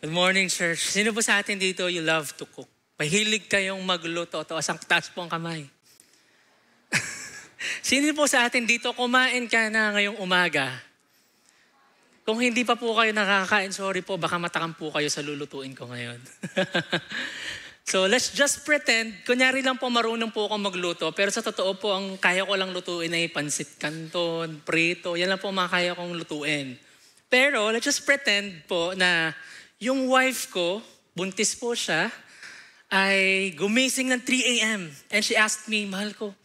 Good morning, church. Sino po sa atin dito you love to cook? Mahilig kayong magluto. Taas po ang kamay. Sino po sa atin dito kumain ka na ngayong umaga? Kung hindi pa po kayo nakakain, sorry po, baka matakam po kayo sa lulutuin ko ngayon. So let's just pretend, kunyari lang po marunong po ako magluto, pero sa totoo po, ang kaya ko lang lutuin ay pansit canton, prito, yan lang po ang mga kaya kong lutuin. Pero let's just pretend po na yung wife ko, buntis po siya, ay gumising ng 3 a.m. And she asked me, mahal ko,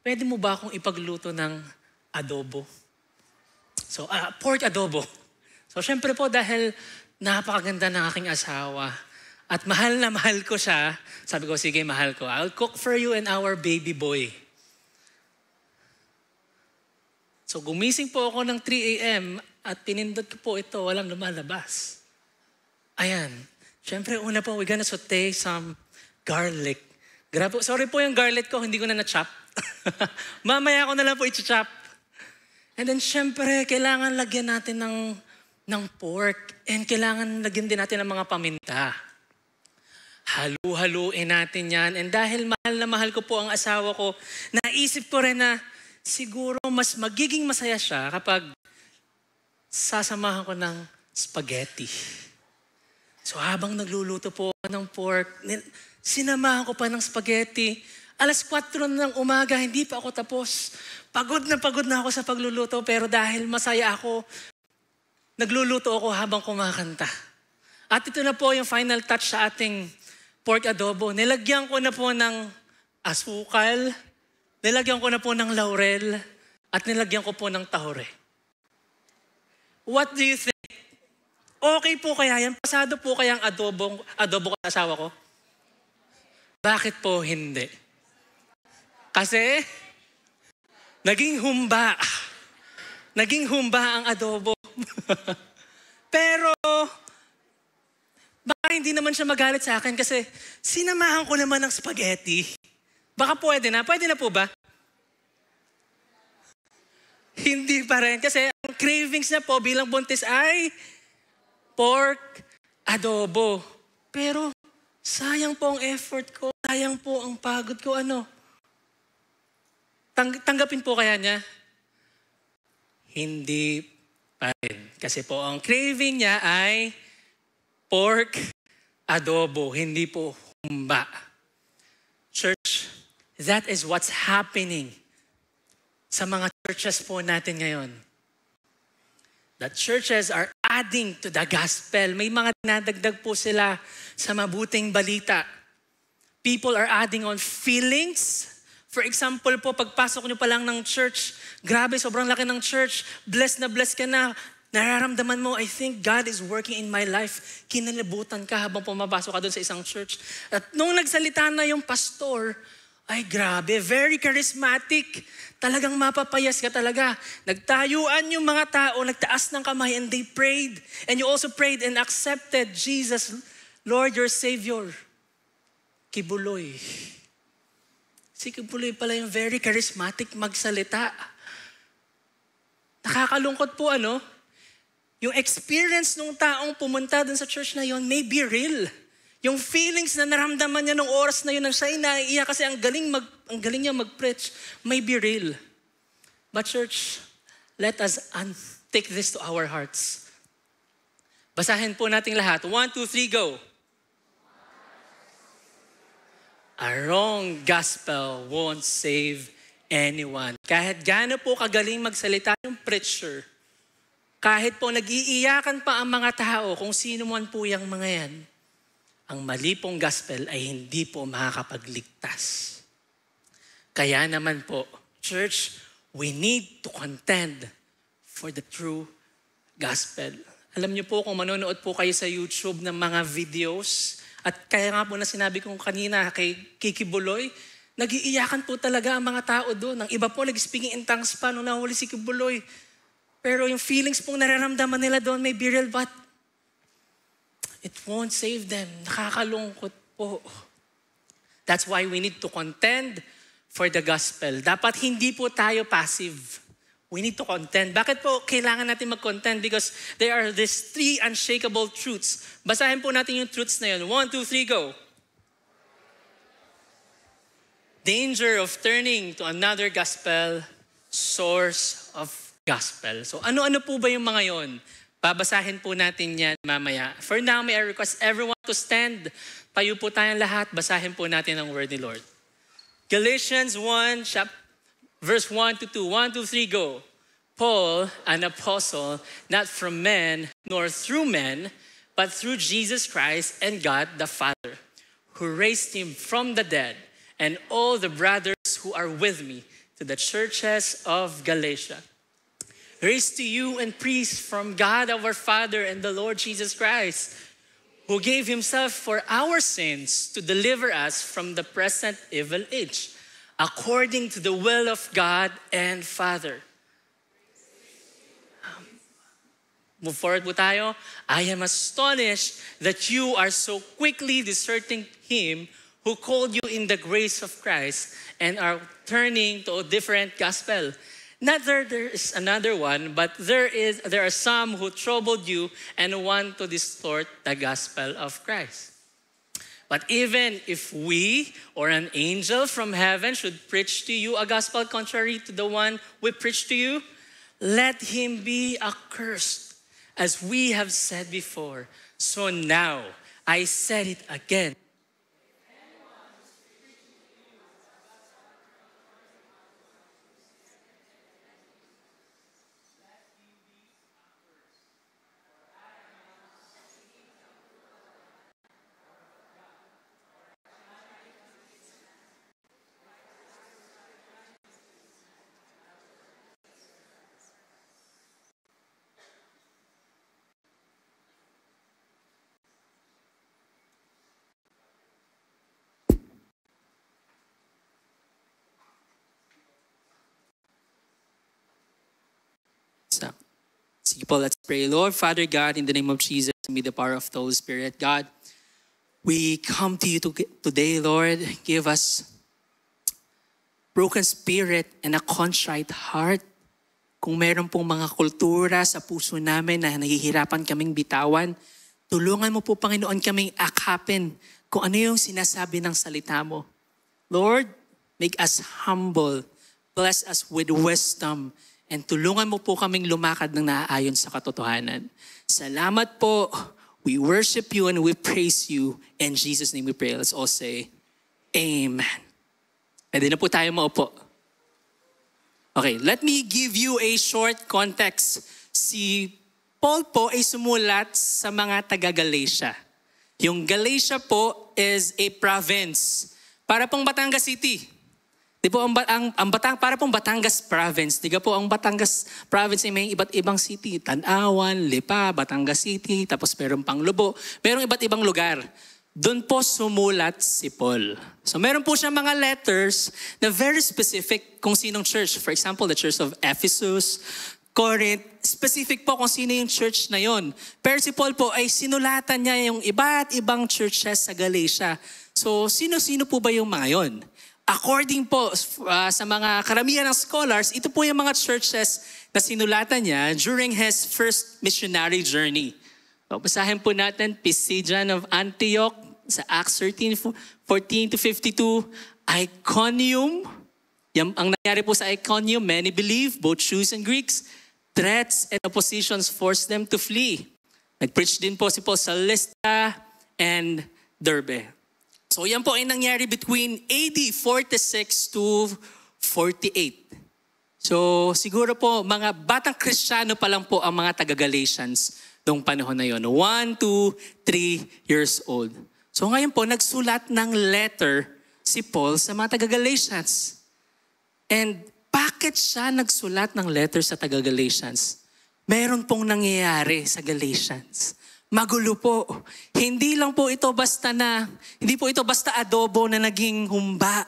pwede mo ba akong ipagluto ng adobo? So, pork adobo. So, syempre po dahil napakaganda ng aking asawa at mahal na mahal ko siya, sabi ko, sige mahal ko, I'll cook for you and our baby boy. So, gumising po ako ng 3 a.m. at pinindot ko po ito, walang lumalabas. Ayan. Siyempre, una po, we're gonna saute some garlic. Grabe, sorry po yung garlic ko, hindi ko na na-chop. Mamaya ko na lang po i-chop. And then, siyempre, kailangan lagyan natin ng pork. And kailangan lagyan din natin ng mga paminta. Halu-haluin natin yan. And dahil mahal na mahal ko po ang asawa ko, naisip ko rin na siguro mas magiging masaya siya kapag sasamahan ko ng spaghetti. So habang nagluluto po ng pork, sinamahan ko pa ng spaghetti. 4:00 ng umaga, hindi pa ako tapos. Pagod na ako sa pagluluto, pero dahil masaya ako, nagluluto ako habang kumakanta. At ito na po yung final touch sa ating pork adobo. Nilagyan ko na po ng asukal, nilagyan ko na po ng laurel, at nilagyan ko po ng tahore. What do you think? Okay po kaya yan? Pasado po kaya ang adobo ko sa asawa ko? Bakit po hindi? Kasi naging humba. Naging humba ang adobo. Pero baka hindi naman siya magalit sa akin kasi sinamahan ko naman ng spaghetti. Baka pwede na. Pwede na po ba? Hindi pa rin. Kasi ang cravings na po bilang buntis ay pork adobo. Pero sayang po ang effort ko. Sayang po ang pagod ko. Tanggapin po kaya niya? Hindi pa rin. Kasi po ang craving niya ay pork adobo. Hindi po humba. Church, that is what's happening sa mga churches po natin ngayon. The churches are adding to the gospel. May mga dinadagdag po sila sa mabuting balita. People are adding on feelings. For example po, pagpasok nyo pa lang ng church, grabe, sobrang laki ng church, blessed ka na, nararamdaman mo, I think God is working in my life. Kinalibutan ka habang pumapasok ka doon sa isang church. At nung nagsalita na yung pastor, ay grabe, very charismatic. Talagang mapapayas ka talaga. Nagtayuan yung mga tao, nagtaas ng kamay and they prayed. And you also prayed and accepted Jesus, Lord, your Savior. Kibuloy. Si Kibuloy pala yung very charismatic magsalita. Nakakalungkot po yung experience ng taong pumunta dun sa church na yon may be real. Yung feelings na naramdaman niya nung oras na yun, nang siya naiiyak kasi ang galing niya mag-preach, may be real. But church, let us take this to our hearts. Basahin po natin lahat. 1, 2, 3, go. A wrong gospel won't save anyone. Kahit gaano po kagaling magsalita yung preacher, kahit po nag-iiyakan pa ang mga tao kung sino man po yung mga yan, ang mali pong gospel ay hindi po makakapagligtas. Kaya naman po, church, we need to contend for the true gospel. Alam niyo po kung manonood po kayo sa YouTube ng mga videos, at kaya nga po na sinabi kong kanina kay Kiki Buloy, nag-iiyakan po talaga ang mga tao doon. Ang iba po nag-speaking in tongues pa nung nahuli si Kiki Buloy. Pero yung feelings pong nararamdaman nila doon may be real, but it won't save them. Nakakalungkot po. That's why we need to contend for the gospel. Dapat hindi po tayo passive. We need to contend. Bakit po kailangan natin mag-contend? Because there are these three unshakable truths. Basahin po natin yung truths na yun. 1, 2, 3, go. Danger of turning to another gospel, source of gospel. So ano-ano po ba yung mga yon? Babasahin po natin yan mamaya. For now, may I request everyone to stand. Tayo po tayong lahat. Basahin po natin ang word ni Lord. Galatians 1, verse 1 to 2. 1, 2, 3, go. Paul, an apostle, not from men, nor through men, but through Jesus Christ and God the Father, who raised him from the dead, and all the brothers who are with me, to the churches of Galatia. Grace to you and peace from God our Father and the Lord Jesus Christ, who gave himself for our sins to deliver us from the present evil age, according to the will of God and Father. Move forward po tayo. I am astonished that you are so quickly deserting him who called you in the grace of Christ and are turning to a different gospel. Not that there is another one, but there are some who troubled you and want to distort the gospel of Christ. But even if we or an angel from heaven should preach to you a gospel contrary to the one we preach to you, let him be accursed, as we have said before. So now, I said it again. Sige po, let's pray. Lord, Father God, in the name of Jesus, and with the power of the Holy Spirit, God, we come to you today, Lord. Give us broken spirit and a contrite heart. Kung meron pong mga kultura sa puso namin na nahihirapan kaming bitawan, tulungan mo po, Panginoon, kaming akapin kung ano yung sinasabi ng salita mo. Lord, make us humble. Bless us with wisdom. And tulungan mo po kaming lumakad ng naaayon sa katotohanan. Salamat po. We worship you and we praise you. In Jesus' name we pray. Let's all say, Amen. Pwede na po tayo maupo. Okay, let me give you a short context. Si Paul po ay sumulat sa mga taga-Galatia. Yung Galatia po is a province. Para pong Batangas City. Di po, para pong Batangas province. Di po, ang Batangas province ay may iba't ibang city. Tanawan, Lipa, Batangas City, tapos meron pang Lubo. Merong iba't ibang lugar. Doon po sumulat si Paul. So meron po siya mga letters na very specific kung sinong church. For example, the church of Ephesus, Corinth. Specific po kung sino yung church na yon. Pero si Paul po ay sinulatan niya yung iba't ibang churches sa Galatia. So sino-sino po ba yung mga yon? According po sa mga karamihan ng scholars, ito po yung mga churches na sinulatan niya during his first missionary journey. So, basahin po natin, Pisidian of Antioch sa Acts 13:14-52, Iconium. Ang nangyari po sa Iconium, many believe, both Jews and Greeks. Threats and oppositions forced them to flee. Nag-preach din po si Paul sa Lystra and Derbe. So yan po ay nangyari between AD 46 to 48. So siguro po mga batang Kristiyano pa lang po ang mga taga-Galatians noong panahon na yon. 1, 2, 3 years old. So ngayon po nagsulat ng letter si Paul sa mga taga-Galatians. And bakit siya nagsulat ng letter sa taga-Galatians? Meron pong nangyayari sa Galatians. Magulo po. Hindi po ito basta adobo na naging humba.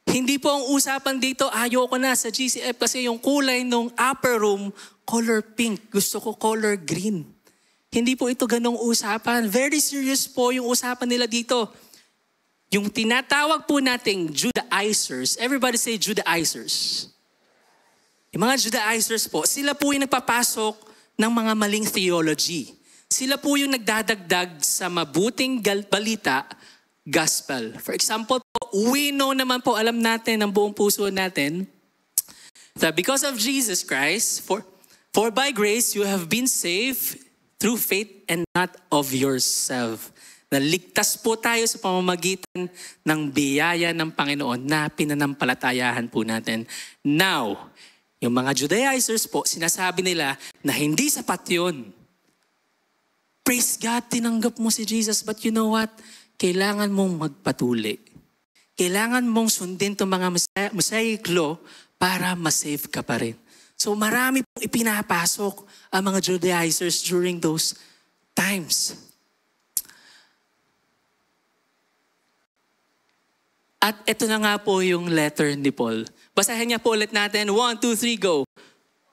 Hindi po ang usapan dito, ayoko na sa GCF kasi yung kulay ng upper room, color pink. Gusto ko color green. Hindi po ito ganong usapan. Very serious po yung usapan nila dito. Yung tinatawag po nating Judaizers. Everybody say Judaizers. Yung mga Judaizers po, sila po yung nagpapasok ng mga maling theology. Sila po yung nagdadagdag sa mabuting balita, gospel. For example po, we know naman po, alam natin ng buong puso natin, that because of Jesus Christ, for by grace you have been saved through faith and not of yourself. Naligtas po tayo sa pamamagitan ng biyaya ng Panginoon na pinanampalatayahan po natin. Now, yung mga Judaizers po, sinasabi nila na hindi sapat yun. Praise God, tinanggap mo si Jesus, but you know what? Kailangan mong magpatuli. Kailangan mong sundin itong mga Mosaic law para masave ka pa rin. So marami pong ipinapasok ang mga Judaizers during those times. At ito na nga po yung letter ni Paul. Basahin niya po ulit natin. 1, 2, 3, go.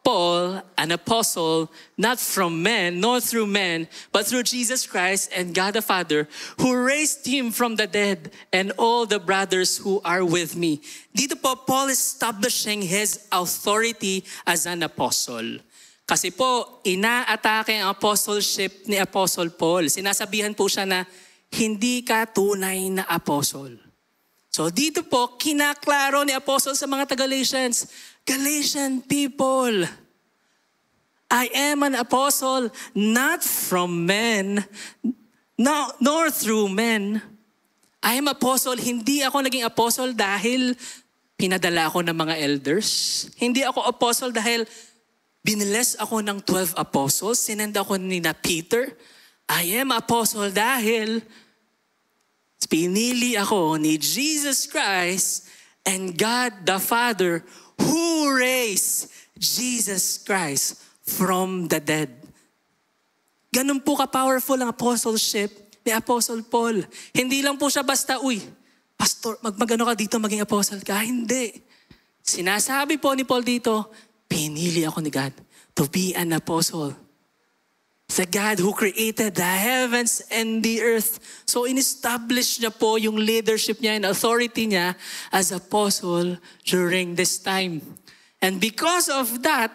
Paul, an apostle, not from men, nor through men, but through Jesus Christ and God the Father, who raised him from the dead, and all the brothers who are with me. Dito po, Paul is establishing his authority as an apostle. Kasi po, inaatake ang apostleship ni Apostle Paul. Sinasabihan po siya na hindi ka tunay na apostle. So dito po, kinaklaro ni Apostle sa mga taga-Galatians, Galatian people, I am an apostle not from men, nor through men. I am apostle, hindi ako naging apostle dahil pinadala ako ng mga elders. Hindi ako apostle dahil biniles ako ng 12 apostles, sinend ako ni na Peter. I am apostle dahil pinili ako ni Jesus Christ and God the Father who raised Jesus Christ from the dead. Ganun po ka-powerful ang apostleship ni Apostle Paul. Hindi lang po siya basta, pastor, magano ka dito, maging apostle ka. Hindi. Sinasabi po ni Paul dito, pinili ako ni God to be an apostle. The God who created the heavens and the earth. So in-establish niya po yung leadership niya and authority niya as apostle during this time. And because of that,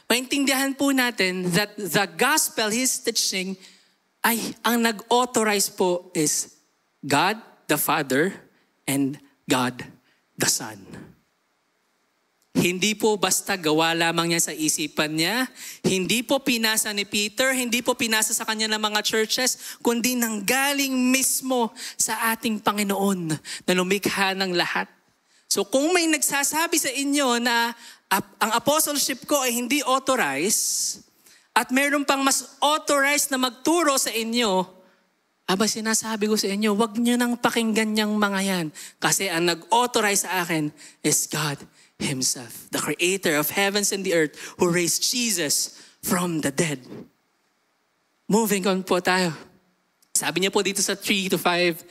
maintindihan po natin that the gospel he's teaching ay ang nag-authorize po is God the Father and God the Son. Hindi po basta gawa lamang niya sa isipan niya. Hindi po pinasa ni Peter, hindi po pinasa sa kanya ng mga churches, kundi nanggaling mismo sa ating Panginoon na lumikha ng lahat. So kung may nagsasabi sa inyo na ang apostleship ko ay hindi authorized at meron pang mas authorized na magturo sa inyo, sinasabi ko sa inyo, wag niyo nang pakinggan niyang mga yan. Kasi ang nag-authorize sa akin is God Himself, the creator of heavens and the earth, who raised Jesus from the dead. Moving on po tayo. Sabi niya po dito sa 3-5,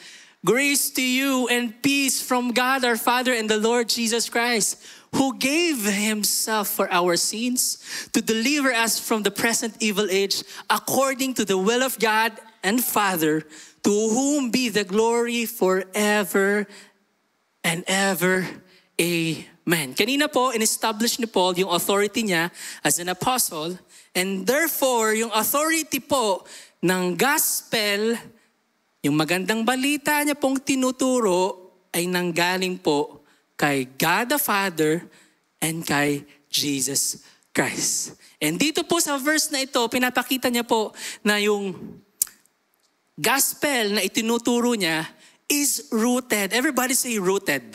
grace to you and peace from God our Father and the Lord Jesus Christ, who gave Himself for our sins to deliver us from the present evil age, according to the will of God and Father, to whom be the glory forever and ever. Amen. Kanina po, in-establish ni Paul yung authority niya as an apostle, and therefore, yung authority po ng gospel, yung magandang balita niya pong tinuturo, ay nanggaling po kay God the Father and kay Jesus Christ. And dito po sa verse na ito, pinapakita niya po na yung gospel na itinuturo niya is rooted. Everybody say rooted.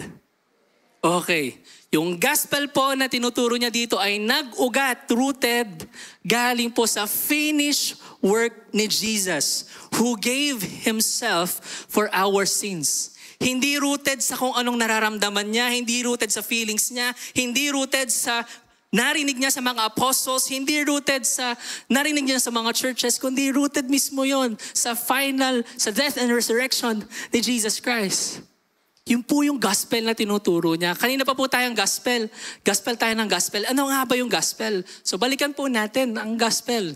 Okay. Yung gospel po na tinuturo niya dito ay nag-ugat, rooted, galing po sa finished work ni Jesus, who gave Himself for our sins. Hindi rooted sa kung anong nararamdaman niya, hindi rooted sa feelings niya, hindi rooted sa narinig niya sa mga apostles, hindi rooted sa narinig niya sa mga churches, kundi rooted mismo yon sa sa death and resurrection ni Jesus Christ. Yun po yung gospel na tinuturo niya. Kanina pa po tayong gospel. Gospel tayo ng gospel. Ano nga ba yung gospel? So balikan po natin ang gospel.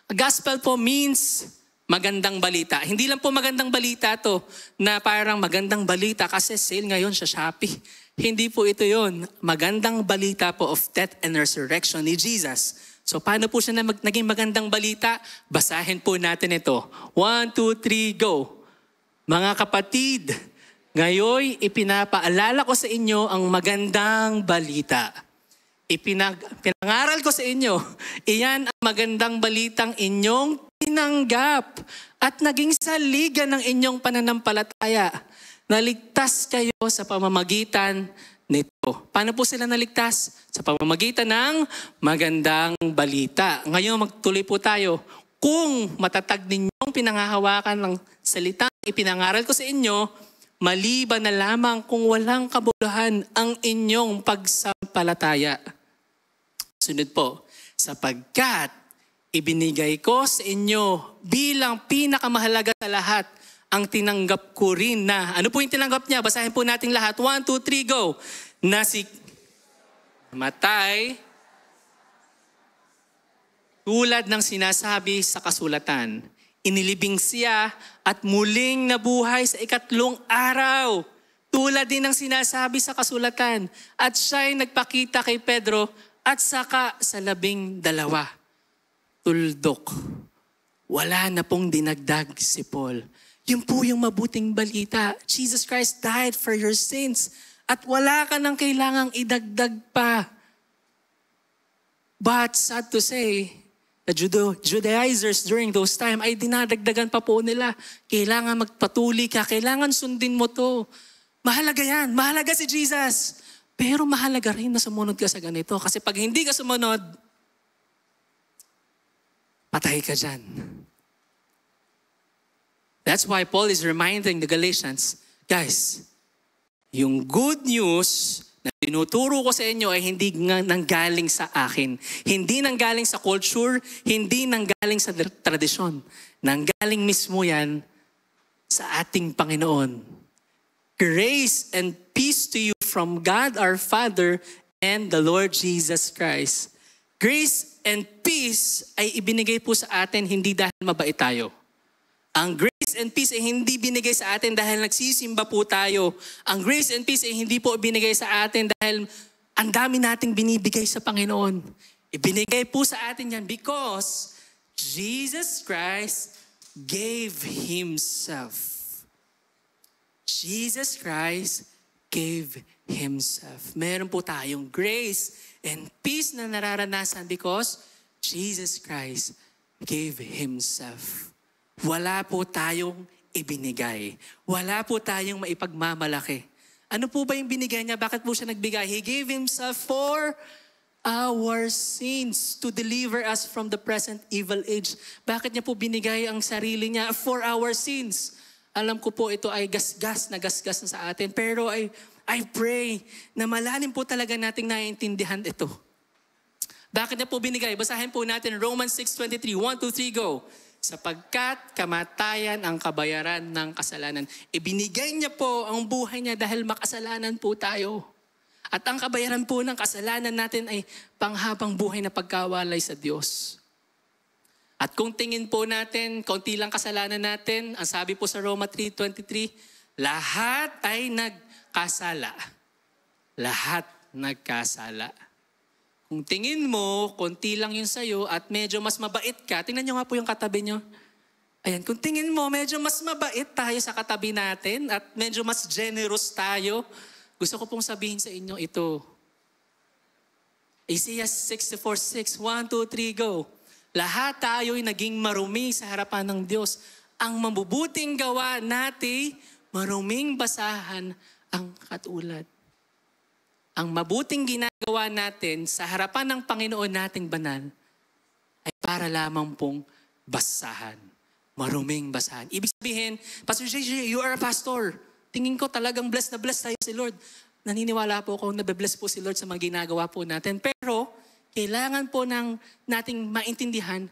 Gospel po means magandang balita. Hindi lang po magandang balita to na parang magandang balita kasi sale ngayon sa Shopee. Hindi po ito yon. Magandang balita po of death and resurrection ni Jesus. So paano po siya naging magandang balita? Basahin po natin ito. 1, 2, 3, go. Mga kapatid, ngayon ipinapaalala ko sa inyo ang magandang balita. Pinangaral ko sa inyo, iyan ang magandang balitang inyong tinanggap at naging saligan ng inyong pananampalataya. Naligtas kayo sa pamamagitan nito. Paano po sila naligtas? Sa pamamagitan ng magandang balita. Ngayon magtuloy po tayo. Kung matatag ninyong pinanghahawakan ng salitang ipinangaral ko sa inyo, maliban na lamang kung walang kabuluhan ang inyong pagsampalataya. Sunod po, sapagkat ibinigay ko sa inyo bilang pinakamahalaga sa lahat ang tinanggap ko rin na. Ano po yung tinanggap niya? Basahin po natin lahat. 1, 2, 3, go. Na si matay tulad ng sinasabi sa kasulatan. Inilibing siya at muling nabuhay sa ikatlong araw. Tulad din ng sinasabi sa kasulatan. At siya'y nagpakita kay Pedro at saka sa 12. Tuldok. Wala na pong dinagdag si Paul. Yun po yung mabuting balita. Jesus Christ died for your sins. At wala ka nang kailangang idagdag pa. But sad to say, the Judaizers during those time ay dinadagdagan pa po nila. Kailangan magpatuli ka, kailangan sundin mo to. Mahalaga yan, mahalaga si Jesus. Pero mahalaga rin na sumunod ka sa ganito. Kasi pag hindi ka sumunod, patay ka dyan. That's why Paul is reminding the Galatians, guys, yung good news na tinuturo ko sa inyo ay hindi nanggaling sa akin. Hindi nanggaling sa culture, hindi nanggaling sa tradisyon. Nanggaling mismo yan sa ating Panginoon. Grace and peace to you from God our Father and the Lord Jesus Christ. Grace and peace ay ibinigay po sa atin hindi dahil mabait tayo. Ang grace and peace ay hindi binigay sa atin dahil nagsisimba po tayo. Ang grace and peace ay hindi po binigay sa atin dahil ang dami nating binibigay sa Panginoon. Ibinigay po sa atin yan because Jesus Christ gave Himself. Jesus Christ gave Himself. Meron po tayong grace and peace na nararanasan because Jesus Christ gave Himself. Wala po tayong ibinigay. Wala po tayong maipagmamalaki. Ano po ba yung binigay niya? Bakit po siya nagbigay? He gave Himself for our sins to deliver us from the present evil age. Bakit niya po binigay ang sarili niya? For our sins. Alam ko po ito ay gasgas na sa atin. Pero I pray na malalim po talaga nating naiintindihan ito. Bakit niya po binigay? Basahin po natin Romans 6:23. 1, 2, 3, go. Sapagkat kamatayan ang kabayaran ng kasalanan. Ibinigay niya po ang buhay niya dahil makasalanan po tayo. At ang kabayaran po ng kasalanan natin ay panghabang buhay na pagkawalay sa Diyos. At kung tingin po natin, kaunti lang kasalanan natin, ang sabi po sa Roma 3:23, lahat ay nagkasala. Lahat nagkasala. Kung tingin mo, konti lang yun sa'yo at medyo mas mabait ka, tingnan nyo nga po yung katabi nyo. Ayan, kung tingin mo, medyo mas mabait tayo sa katabi natin at medyo mas generous tayo, gusto ko pong sabihin sa inyo ito. Isaiah 64:6, 1, 2, 3, go. Lahat tayo'y naging marumi sa harapan ng Diyos. Ang mabubuting gawa natin, maruming basahan ang katulad. Ang mabuting ginagawa natin sa harapan ng Panginoon nating banal ay para lamang pong basahan. Maruming basahan. Ibig sabihin, Pastor JJ, you are a pastor. Tingin ko talagang blessed na blessed tayo si Lord. Naniniwala po ako na blessed po si Lord sa mga ginagawa po natin. Pero, kailangan po nating maintindihan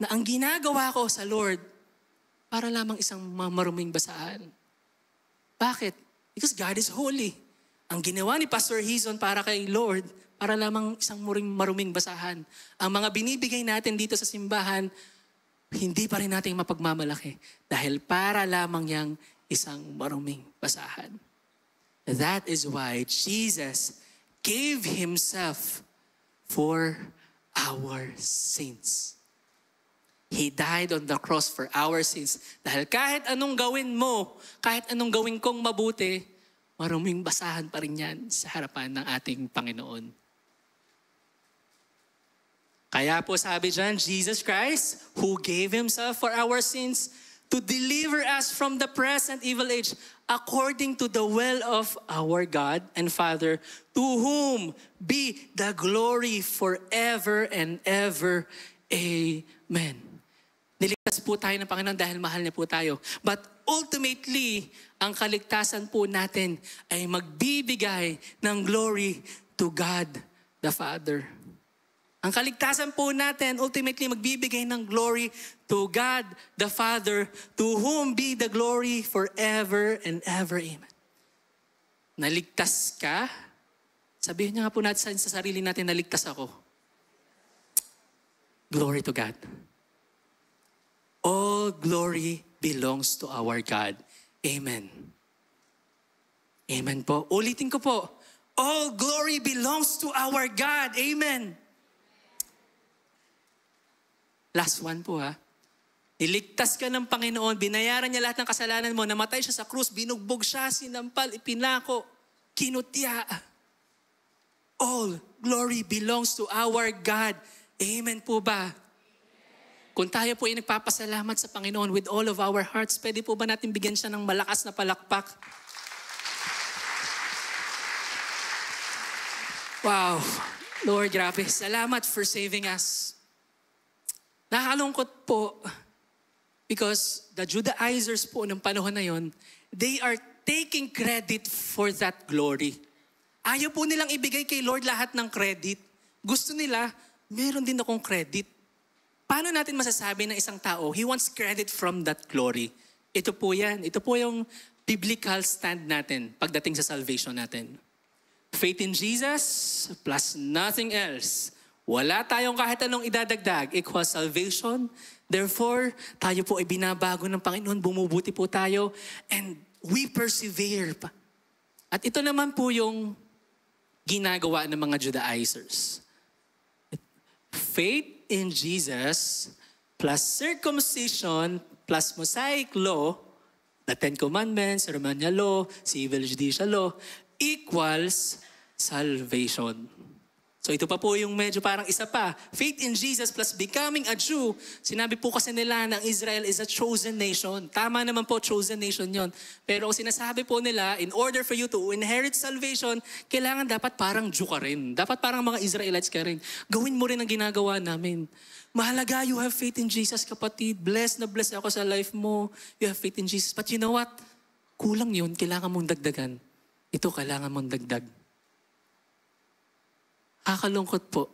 na ang ginagawa ko sa Lord para lamang isang maruming basahan. Bakit? Because God is holy. Ang ginawa ni Pastor Hizon para kay Lord, para lamang isang maruming basahan. Ang mga binibigay natin dito sa simbahan, hindi pa rin natin mapagmamalaki. Dahil para lamang yang isang maruming basahan. That is why Jesus gave Himself for our sins. He died on the cross for our sins. Dahil kahit anong gawin mo, kahit anong gawin kong mabuti, maruming basahan pa rin yan sa harapan ng ating Panginoon. Kaya po sabi dyan, Jesus Christ, who gave Himself for our sins, to deliver us from the present evil age, according to the will of our God and Father, to whom be the glory forever and ever. Amen. Niligtas po tayo ng Panginoon dahil mahal niya po tayo. But ultimately, ang kaligtasan po natin ay magbibigay ng glory to God the Father. Ang kaligtasan po natin, ultimately, magbibigay ng glory to God the Father, to whom be the glory forever and ever. Amen. Naligtas ka? Sabihin niya nga po natin sa sarili natin, naligtas ako. Glory to God. All glory belongs to our God. Amen. Amen po. Ulitin ko po. All glory belongs to our God. Amen. Last one po ha. Niligtas ka ng Panginoon, binayaran niya lahat ng kasalanan mo, namatay siya sa krus, binugbog siya, sinampal, ipinako, kinutya. All glory belongs to our God. Amen po ba? Kung tayo po ay nagpapasalamat sa Panginoon with all of our hearts, pwede po ba natin bigyan siya ng malakas na palakpak? Wow. Lord, grabe. Salamat for saving us. Nakakalungkot po because the Judaizers po ng panahon na yon, they are taking credit for that glory. Ayaw po nilang ibigay kay Lord lahat ng credit. Gusto nila, meron din akong credit. Paano natin masasabi ng isang tao, he wants credit from that glory? Ito po yan. Ito po yung biblical stand natin pagdating sa salvation natin. Faith in Jesus plus nothing else. Wala tayong kahit anong idadagdag equals salvation. Therefore, tayo po ay binabago ng Panginoon, bumubuti po tayo, and we persevere. At ito naman po yung ginagawa ng mga Judaizers. Faith in Jesus plus circumcision plus Mosaic law, the Ten Commandments, Romania law, civil judicial law, equals salvation. So ito pa po yung medyo parang isa pa. Faith in Jesus plus becoming a Jew. Sinabi po kasi nila na Israel is a chosen nation. Tama naman po, chosen nation yon. Pero sinasabi po nila, in order for you to inherit salvation, kailangan dapat parang Jew ka rin. Dapat parang mga Israelites ka rin. Gawin mo rin ang ginagawa namin. Mahalaga, you have faith in Jesus, kapatid. Blessed na blessed ako sa life mo. You have faith in Jesus. But you know what? Kulang yun. Kailangan mong dagdagan. Ito, kailangan mong dagdag. Kakalungkot po.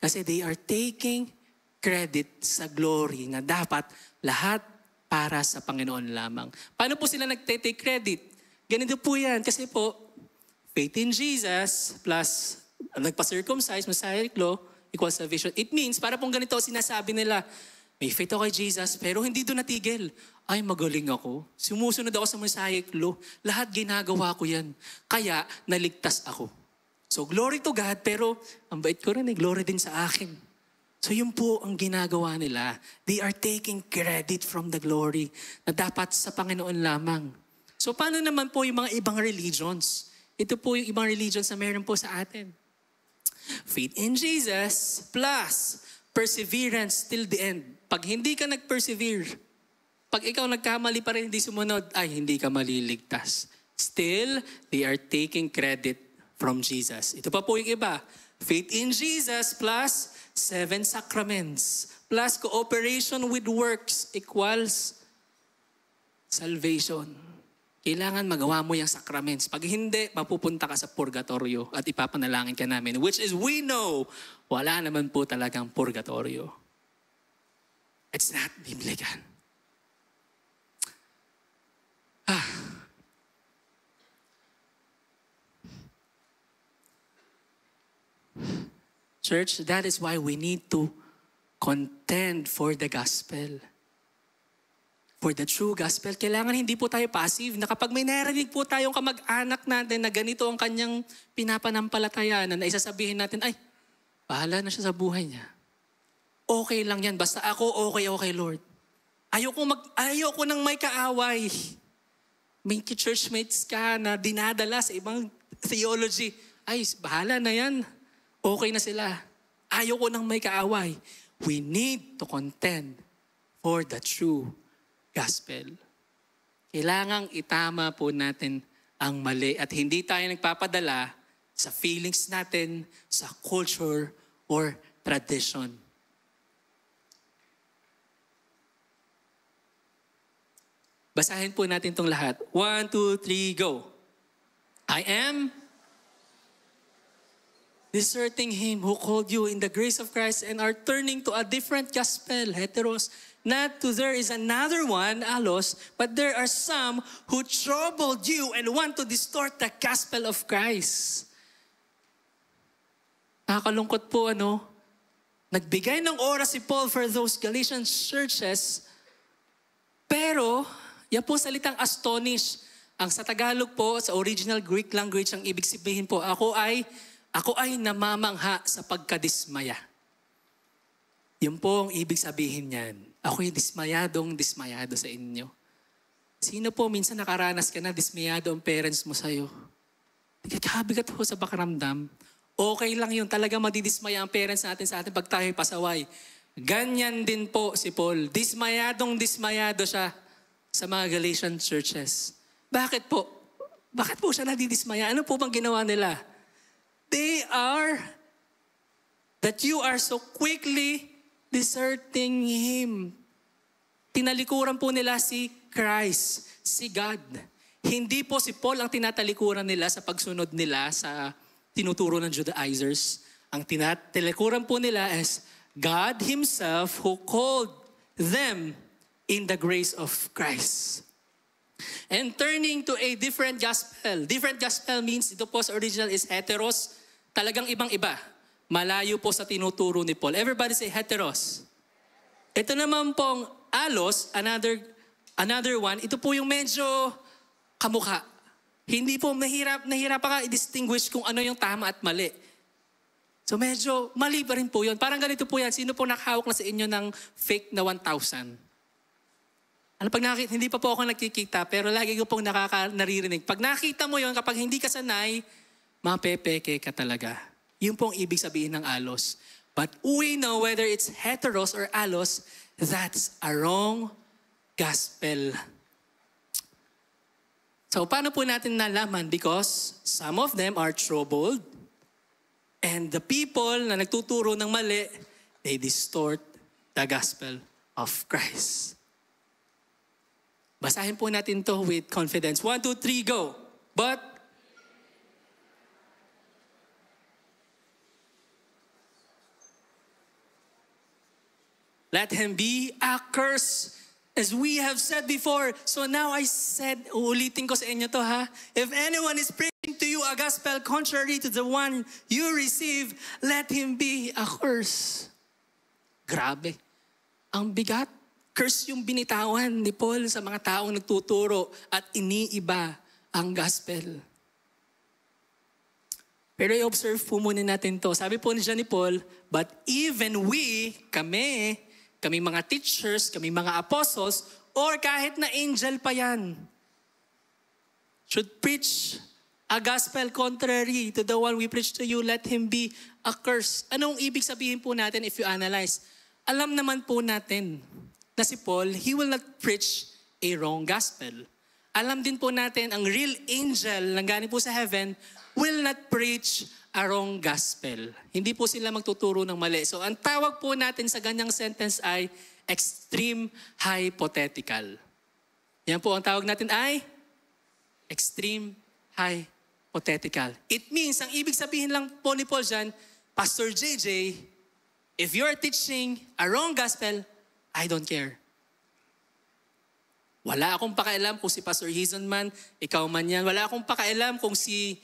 Kasi they are taking credit sa glory na dapat lahat para sa Panginoon lamang. Paano po sila nagtitake credit? Ganito po yan. Kasi po, faith in Jesus plus nagpa-circumcise, Mosaic law, equals salvation. It means, para pong ganito sinasabi nila, may faith ako kay Jesus, pero hindi doon natigil. Ay, magaling ako. Sumusunod ako sa Mosaic law. Lahat ginagawa ko yan. Kaya, naligtas ako. So, glory to God, pero ang bait ko rin glory din sa akin. So, yun po ang ginagawa nila. They are taking credit from the glory na dapat sa Panginoon lamang. So, paano naman po yung mga ibang religions? Ito po yung ibang religions na meron po sa atin. Faith in Jesus plus perseverance till the end. Pag hindi ka nag-persevere, pag ikaw nagkamali pa rin hindi sumunod, ay hindi ka maliligtas. Still, they are taking credit from Jesus. Ito pa po yung iba. Faith in Jesus plus 7 sacraments plus cooperation with works equals salvation. Kailangan magawa mo yung sacraments. Pag hindi, mapupunta ka sa purgatorio at ipapanalangin ka namin. Which is, we know, wala naman po talagang purgatorio. It's not biblical. Church, that is why we need to contend for the gospel. For the true gospel, kailangan hindi po tayo passive na kapag may narinig po tayong kamag-anak natin na ganito ang kanyang pinapanampalatayanan, na isasabihin natin, ay, bahala na siya sa buhay niya. Okay lang yan, basta ako okay Lord. Ayoko nang may kaaway. May churchmates ka na dinadala sa ibang theology. Ay, bahala na yan. Okay na sila. Ayoko nang may kaaway. We need to contend for the true gospel. Kailangang itama po natin ang mali at hindi tayo nagpapadala sa feelings natin, sa culture, or tradition. Basahin po natin itong lahat. 1, 2, 3, go. I am deserting him who called you in the grace of Christ and are turning to a different gospel, heteros. Not to there is another one, alos, but there are some who troubled you and want to distort the gospel of Christ. Nakakalungkot po, Nagbigay ng oras si Paul for those Galatian churches, pero yan po salitang astonish. Ang sa Tagalog po, sa original Greek language, ang ibig sabihin po, ako ay namamangha sa pagkadismaya. Yun po ang ibig sabihin niyan. Ako'y dismayado sa inyo. Sino po minsan nakaranas ka na dismayado ang parents mo sa'yo? Kabigat po sa pakiramdam. Okay lang yun. Talaga madidismaya ang parents natin sa atin pag tayo'y pasaway. Ganyan din po si Paul. Dismayado siya sa mga Galatian churches. Bakit po? Bakit po siya nadidismaya? Ano po bang ginawa nila? That you are so quickly deserting Him. Tinalikuran po nila si Christ, si God. Hindi po si Paul ang tinatalikuran nila sa pagsunod nila sa tinuturo ng Judaizers. Ang tinatalikuran po nila is God Himself who called them in the grace of Christ. And turning to a different gospel. Different gospel means, ito po sa original is heteros. Talagang ibang-iba. Malayo po sa tinuturo ni Paul. Everybody say heteros. Ito naman pong alos, another one, ito po yung medyo kamukha. Hindi po, nahirap pa ka i-distinguish kung ano yung tama at mali. So medyo mali pa rin po yun. Parang ganito po yan. Sino po nakahawak na sa inyo ng fake na 1,000? Hindi pa po ako nakikita, pero lagi ko pong naririnig. Pag nakita mo yun, kapag hindi ka sanay, mapepeke ka talaga. Yun pong ibig sabihin ng alos. But we know whether it's heteros or alos, that's a wrong gospel. So paano po natin nalaman? Because some of them are troubled and the people na nagtuturo ng mali, they distort the gospel of Christ. Basahin po natin to with confidence. 1, 2, 3, go. But let him be accursed, as we have said before. So now I said, uulitin ko sa inyo to ha. If anyone is preaching to you a gospel contrary to the one you receive, let him be accursed. Grabe. Ang bigat. Curse yung binitawan ni Paul sa mga taong nagtuturo at iniiba ang gospel. Pero i-observe po muna natin to. Sabi po niya ni Paul, but even we, kami mga teachers, kami mga apostles, or kahit na angel pa yan, should preach a gospel contrary to the one we preach to you, let him be accursed. Anong ibig sabihin po natin if you analyze? Alam naman po natin na si Paul, he will not preach a wrong gospel. Alam din po natin, ang real angel na galing po sa heaven will not preach a wrong gospel. Hindi po sila magtuturo ng mali. So ang tawag po natin sa ganyang sentence ay extreme hypothetical. Yan po ang tawag natin ay extreme hypothetical. It means, ang ibig sabihin lang po ni Paul dyan, Pastor JJ, if you're teaching a wrong gospel, I don't care. Wala akong pakialam kung si Pastor Hizon man, ikaw man yan. Wala akong pakialam kung si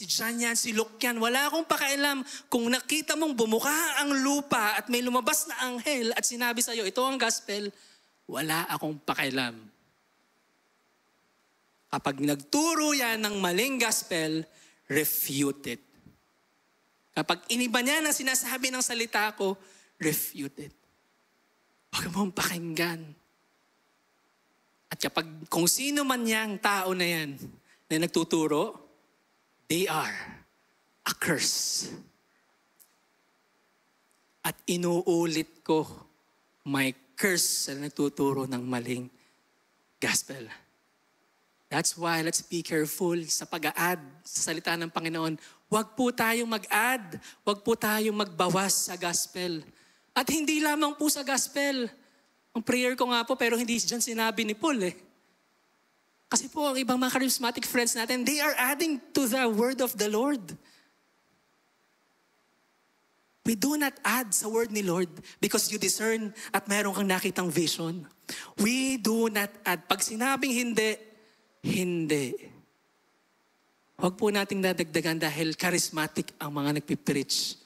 John yan, si Luke yan. Wala akong pakialam kung nakita mong bumuka ang lupa at may lumabas na anghel at sinabi sa'yo, ito ang gospel. wala akong pakialam. Kapag nagturo yan ng maling gospel, refute it. Kapag iniba niya ang sinasabi ng salita ko, refute it. Huwag mong pakinggan. At kapag kung sino man yang tao na yan na nagtuturo, they are a curse. At inuulit ko, may curse sa nagtuturo ng maling gospel. That's why let's be careful sa pag-a-add sa salita ng Panginoon. Huwag po tayong mag-add. Huwag po tayong magbawas sa gospel. At hindi lamang po sa gospel. Ang prayer ko nga po, pero hindi dyan sinabi ni Paul eh. Kasi po, ang ibang mga charismatic friends natin, they are adding to the word of the Lord. We do not add sa word ni Lord because you discern at meron kang nakitang vision. We do not add. Pag sinabing hindi, hindi. Huwag po nating dadagdagan dahil charismatic ang mga nagpipreach.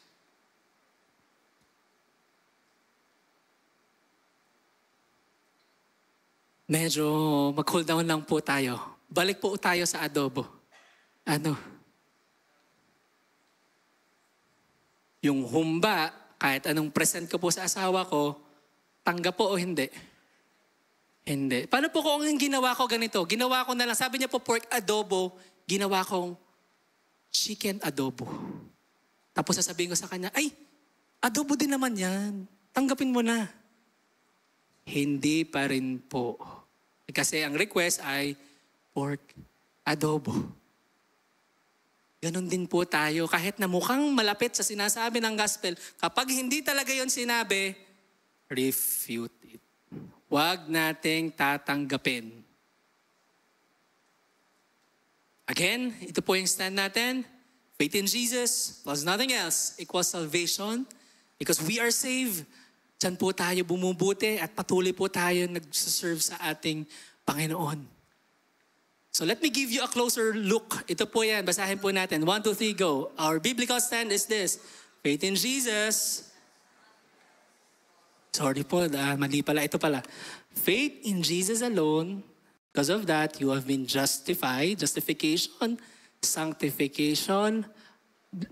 Medyo mag-cool down lang po tayo. Balik po tayo sa adobo. Yung humba, kahit anong present ko po sa asawa ko, tanggap po o hindi? Hindi. Paano po kung ang ginawa ko ganito? Ginawa ko na lang, sabi niya po pork adobo, ginawa kong chicken adobo. Tapos sasabihin ko sa kanya, ay, adobo din naman yan. Tanggapin mo na. Hindi pa rin po. Kasi ang request ay pork adobo. Ganon din po tayo. Kahit na mukhang malapit sa sinasabi ng gospel, kapag hindi talaga yon sinabi, refute it. Huwag nating tatanggapin. Again, ito po yung stand natin. Faith in Jesus plus nothing else equals salvation. Because we are saved. Diyan po tayo bumubuti at patuloy po tayo nagsaserve sa ating Panginoon. So let me give you a closer look. Ito po yan. Basahin po natin. 1, 2, 3, go. Our biblical stand is this. Faith in Jesus. Sorry po, mali pala. Ito pala. Faith in Jesus alone. Because of that, you have been justified. Justification, sanctification,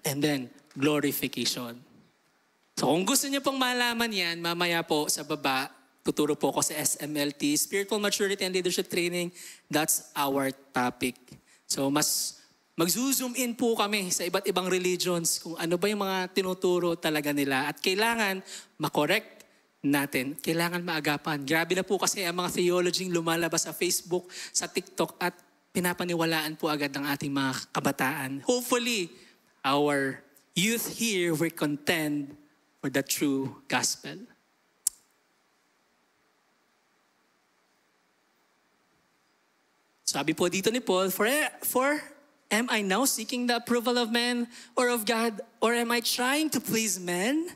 and then glorification. So kung gusto niyo pong malaman yan, mamaya po sa baba, tuturo po ako sa SMLT, Spiritual Maturity and Leadership Training. That's our topic. So mas mag-zoom in po kami sa iba't ibang religions kung ano ba yung mga tinuturo talaga nila. At kailangan makorek natin. Kailangan maagapan. Grabe na po kasi ang mga theology lumalabas sa Facebook, sa TikTok at pinapaniwalaan po agad ng ating mga kabataan. Hopefully, our youth here will contend for the true gospel. Sabi po dito ni Paul, for am I now seeking the approval of men or of God, or am I trying to please men?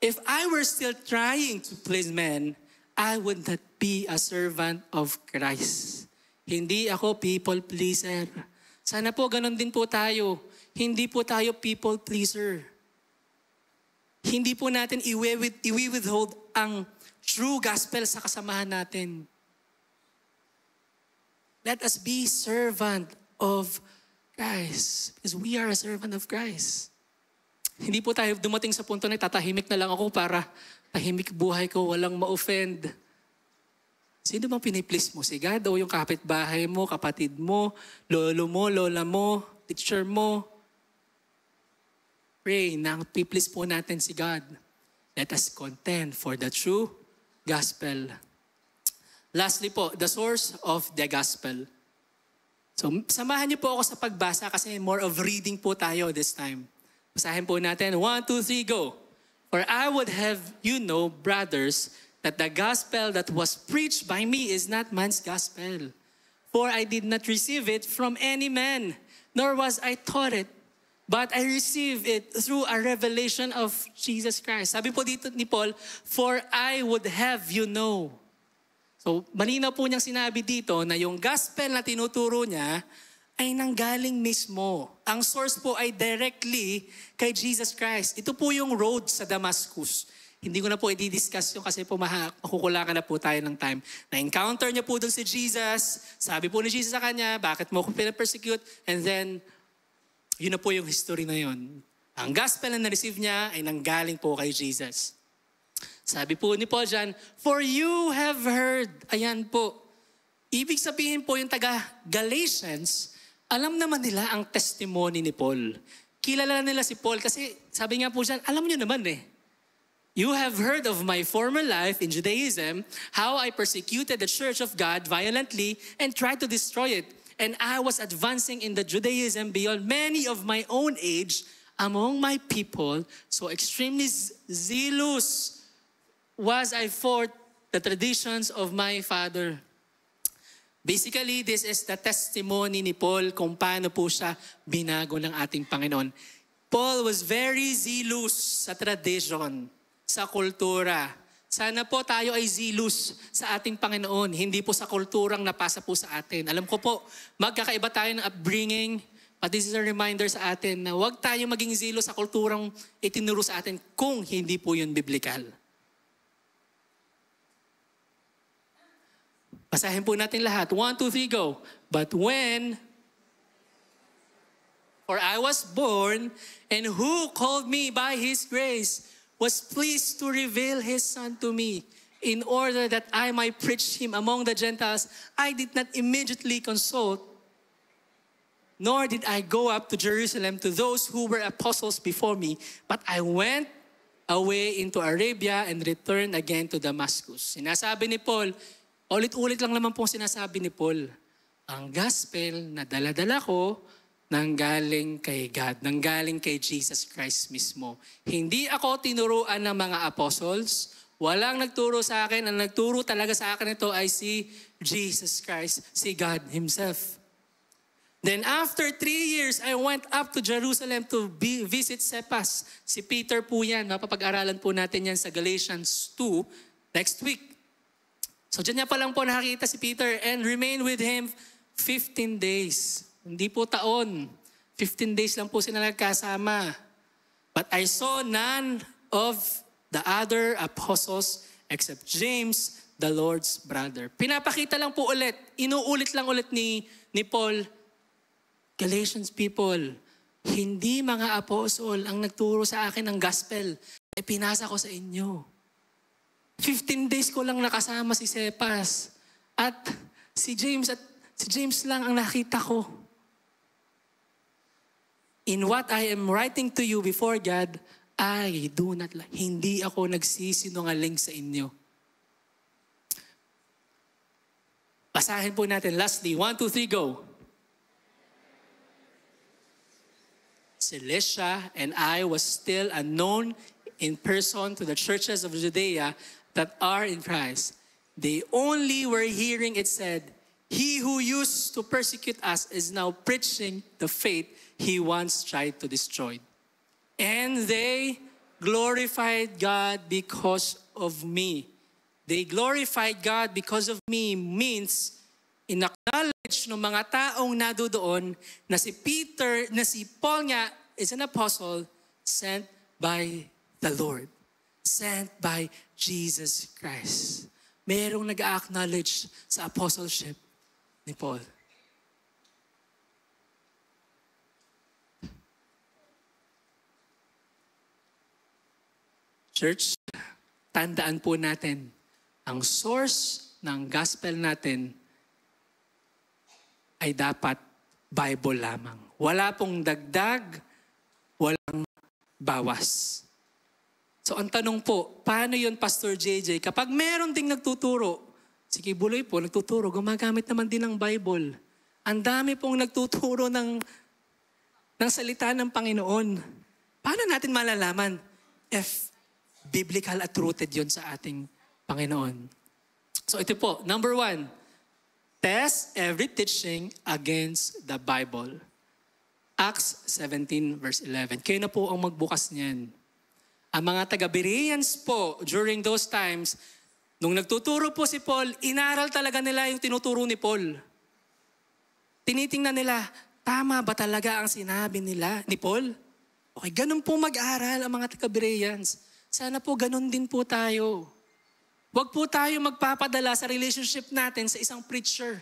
If I were still trying to please men, I would not be a servant of Christ. Hindi ako people pleaser. Sana po ganun din po tayo. Hindi po tayo people pleaser. Hindi po natin i-withhold ang true gospel sa kasamahan natin. Let us be servant of Christ. Because we are a servant of Christ. Hindi po tayo dumating sa punto na tatahimik na lang ako para tahimik buhay ko, walang ma-offend. Sino bang piniplease mo? Si God o yung kapitbahay mo, kapatid mo, lolo mo, lola mo, teacher mo? Pray na piplease po natin si God. Let us contend for the true gospel. Lastly po, the source of the gospel. So, samahan niyo po ako sa pagbasa kasi more of reading po tayo this time. Basahin po natin. 1, 2, 3, go. For I would have you know, brothers, that the gospel that was preached by me is not man's gospel. For I did not receive it from any man, nor was I taught it, but I received it through a revelation of Jesus Christ. Sabi po dito ni Paul, for I would have you know. So, malinaw po niyang sinabi dito na yung gospel na tinuturo niya ay nanggaling mismo. Ang source po ay directly kay Jesus Christ. Ito po yung road sa Damascus. Hindi ko na po i-discuss yung kasi po makukulangan na po tayo ng time. Na-encounter niya po doon si Jesus. Sabi po ni Jesus sa kanya, bakit mo ako pinapersecute? And then, yun na po yung history na yun. Ang gospel na na-receive niya ay nanggaling po kay Jesus. Sabi po ni Paul dyan, for you have heard. Ayan po. Ibig sabihin po yung taga Galatians, alam naman nila ang testimony ni Paul. Kilala nila si Paul kasi sabi nga po dyan, alam niyo naman eh. You have heard of my former life in Judaism, how I persecuted the church of God violently and tried to destroy it. And I was advancing in the Judaism beyond many of my own age among my people, so extremely zealous was I for the traditions of my father. Basically, this is the testimony ni Paul kung paano po siya binago ng ating Panginoon. Paul was very zealous sa tradition, sa kultura. Sana po tayo ay zealous sa ating Panginoon, hindi po sa kulturang napasa po sa atin. Alam ko po, magkakaiba tayo ng upbringing, but this is a reminder sa atin na huwag tayo maging zealous sa kulturang itinuro sa atin kung hindi po yun biblical. Basahin po natin lahat. 1, 2, 3, go. But when, for I was born, and who called me by His grace, was pleased to reveal His Son to me, in order that I might preach Him among the Gentiles, I did not immediately consult, nor did I go up to Jerusalem to those who were apostles before me, but I went away into Arabia and returned again to Damascus. Sinasabi ni Paul, ulit-ulit lang naman pong sinasabi ni Paul, ang gospel na dala-dala ko nanggaling kay God, nanggaling kay Jesus Christ mismo. Hindi ako tinuruan ng mga apostles, walang nagturo sa akin, ang nagturo talaga sa akin ito ay si Jesus Christ, si God Himself. Then after 3 years, I went up to Jerusalem to visit Cephas. Si Peter po yan, mapapag-aralan po natin yan sa Galatians 2 next week. So dyan niya pa lang po nakakita si Peter and remained with him 15 days. Hindi po taon. 15 days lang po sila nagkasama. But I saw none of the other apostles except James, the Lord's brother. Pinapakita lang po ulit, inuulit lang ulit ni Paul, Galatians people, hindi mga apostol ang nagturo sa akin ng gospel, ay pinasa ko sa inyo. 15 days ko lang nakasama si Cephas at si James lang ang nakita ko. In what I am writing to you before God, I do not lie. Hindi ako nagsisinungaling sa inyo. Basahin po natin lastly. 1, 2, 3, go. Cilicia and I was still unknown in person to the churches of Judea that are in Christ. They only were hearing it said, he who used to persecute us is now preaching the faith he once tried to destroy. And they glorified God because of me. They glorified God because of me means in-acknowledge ng mga taong nadudoon na si Peter, na si Paul nga is an apostle sent by the Lord. Sent by Jesus Christ. Merong nag-acknowledge sa apostleship ni Paul. Church, tandaan po natin, ang source ng gospel natin ay dapat Bible lamang. Wala pong dagdag, walang bawas. So ang tanong po, paano yun Pastor JJ? Kapag meron ding nagtuturo, sige Buloy po, nagtuturo, gumagamit naman din ng Bible. Ang dami pong nagtuturo ng salita ng Panginoon. Paano natin malalaman if biblical at rooted yun sa ating Panginoon? So ito po, number 1, test every teaching against the Bible. Acts 17 verse 11. Kayo na po ang magbukas niyan. Ang mga taga-Bereans po, during those times, nung nagtuturo po si Paul, inaral talaga nila yung tinuturo ni Paul. Tinitingnan nila, tama ba talaga ang sinabi nila ni Paul? Okay, ganun po mag-aral ang mga taga-Bereans. Sana po ganun din po tayo. Huwag po tayo magpapadala sa relationship natin sa isang preacher.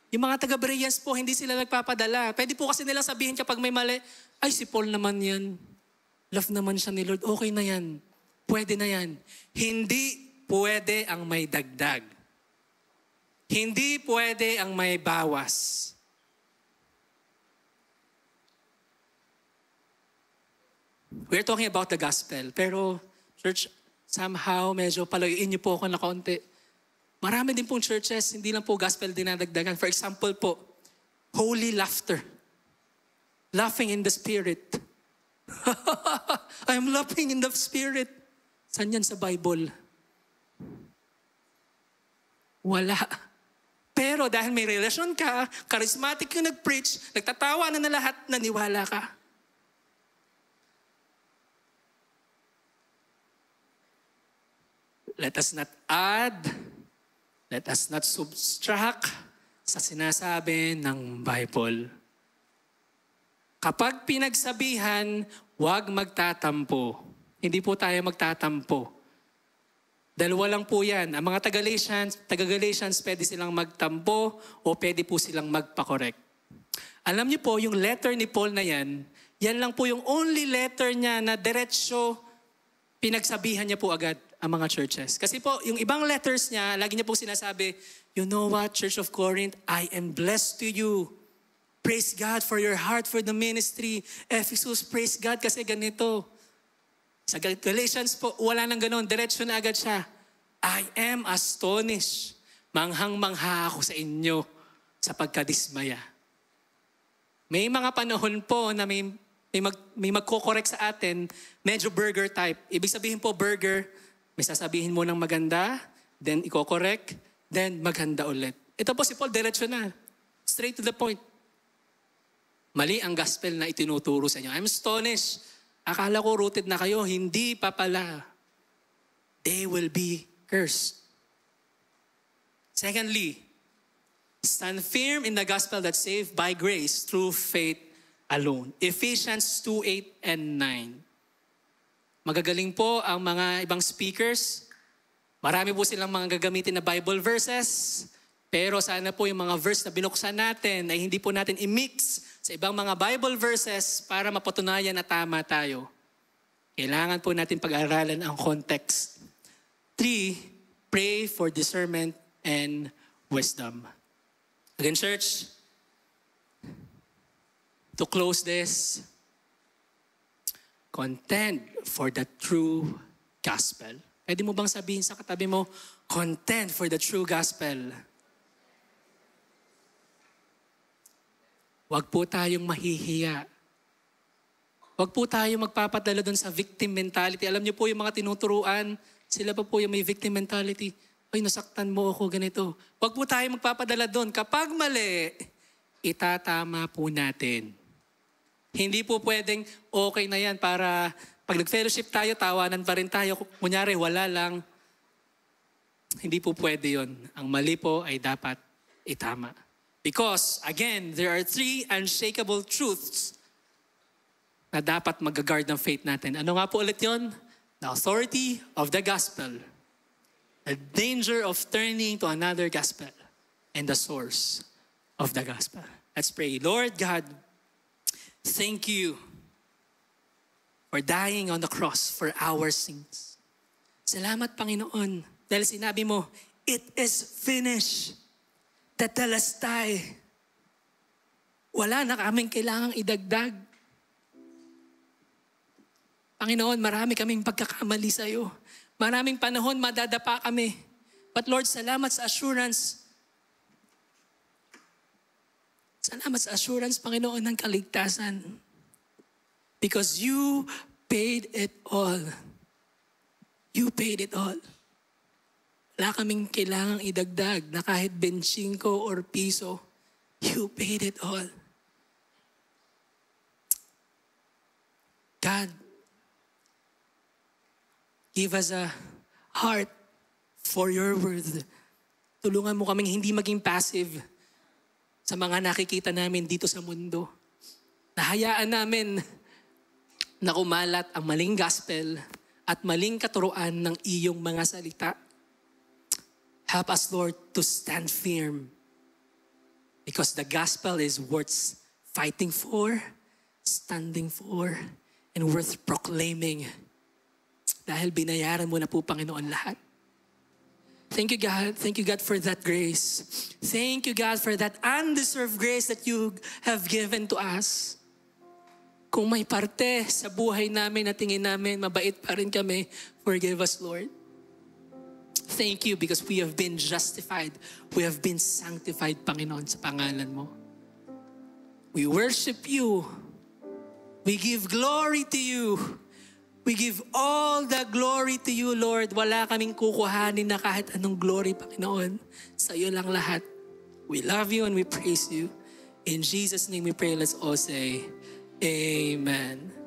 Yung mga taga-Bereans po, hindi sila nagpapadala. Pwede po kasi nilang sabihin kapag may mali, ay si Paul naman yan. Love naman siya ni Lord. Okay na yan. Pwede na yan. Hindi pwede ang may dagdag. Hindi pwede ang may bawas. We're talking about the gospel. Pero, church, somehow medyo palayuin niyo po ako na kaunti. Marami din pong churches, hindi lang po gospel dinadagdagan. For example po, holy laughter. Laughing in the spirit. I'm laughing in the spirit. Saan yan sa Bible? Wala. Pero dahil may relasyon ka, charismatic yung nag-preach, nagtatawa na lahat, naniwala ka. Let us not add, let us not subtract sa sinasabi ng Bible. Kapag pinagsabihan, huwag magtatampo. Hindi po tayo magtatampo. Dalawa lang po yan. Ang mga taga-Galatians, pwede silang magtampo o pwede po silang magpa-correct. Alam niyo po, yung letter ni Paul na yan lang po yung only letter niya na diretsyo pinagsabihan niya po agad ang mga churches. Kasi po, yung ibang letters niya, lagi niya po sinasabi, you know what, Church of Corinth, I am blessed to you. Praise God for your heart for the ministry. Ephesus, praise God kasi ganito. Sa Galatians po, wala nang ganon. Diretsyo na agad siya. I am astonished. Manghang-mangha ako sa inyo sa pagkadismaya. May mga panahon po na may magko-correct sa atin, medyo burger type. Ibig sabihin po, burger, may sasabihin mo ng maganda, then i-correct, then maganda ulit. Ito po si Paul, diretsyo na. Straight to the point. Mali ang gospel na itinuturo sa inyo. I'm astonished. Akala ko rooted na kayo. Hindi pa pala. They will be cursed. Secondly, stand firm in the gospel that's saved by grace through faith alone. Ephesians 2:8 and 9. Magagaling po ang mga ibang speakers. Marami po silang mga gagamitin na Bible verses. Pero sana po yung mga verse na binuksan natin ay hindi po natin i-mix sa ibang mga Bible verses para mapatunayan na tama tayo. Kailangan po natin pag-aralan ang context. 3, pray for discernment and wisdom. Again, church, to close this, contend for the true gospel. Pwede mo bang sabihin sa katabi mo, contend for the true gospel. Huwag po tayong mahihiya. Huwag po tayong magpapadala doon sa victim mentality. Alam niyo po yung mga tinuturuan, sila pa po yung may victim mentality. Ay, nasaktan mo ako, ganito. Huwag po tayong magpapadala doon. Kapag mali, itatama po natin. Hindi po pwedeng okay na yan para pag nag-fellowship tayo, tawanan pa rin tayo. Kunyari, wala lang. Hindi po pwede yon. Ang mali po ay dapat itama. Because, again, there are 3 unshakable truths na dapat mag-guard ng faith natin. Ano nga po ulit yon? The authority of the gospel, the danger of turning to another gospel, and the source of the gospel. Let's pray. Lord God, thank you for dying on the cross for our sins. Salamat, Panginoon, dahil sinabi mo, it is finished. Tetelestai. Wala na kaming kailangang idagdag. Panginoon, marami kaming pagkakamali sa iyo. Maraming panahon madadapa kami. But Lord, salamat sa assurance. Salamat sa assurance, Panginoon, ng kaligtasan. Because you paid it all. You paid it all. Wala kaming kailangang idagdag na kahit 25 or piso. You paid it all. God, give us a heart for your word. Tulungan mo kaming hindi maging passive sa mga nakikita namin dito sa mundo. Nahayaan namin na kumalat ang maling gospel at maling katuruan ng iyong mga salita. Help us, Lord, to stand firm because the gospel is worth fighting for, standing for, and worth proclaiming. Dahil binayaran mo na po, Panginoon, lahat. Thank you, God. Thank you, God, for that grace. Thank you, God, for that undeserved grace that you have given to us. Kung may parte sa buhay namin na tingin namin, mabait pa rin kami, forgive us, Lord. Thank you because we have been justified. We have been sanctified, Panginoon, sa pangalan mo. We worship you. We give glory to you. We give all the glory to you, Lord. Wala kaming kukuhanin na kahit anong glory, Panginoon. Sa iyo lang lahat. We love you and we praise you. In Jesus' name we pray. Let's all say, Amen.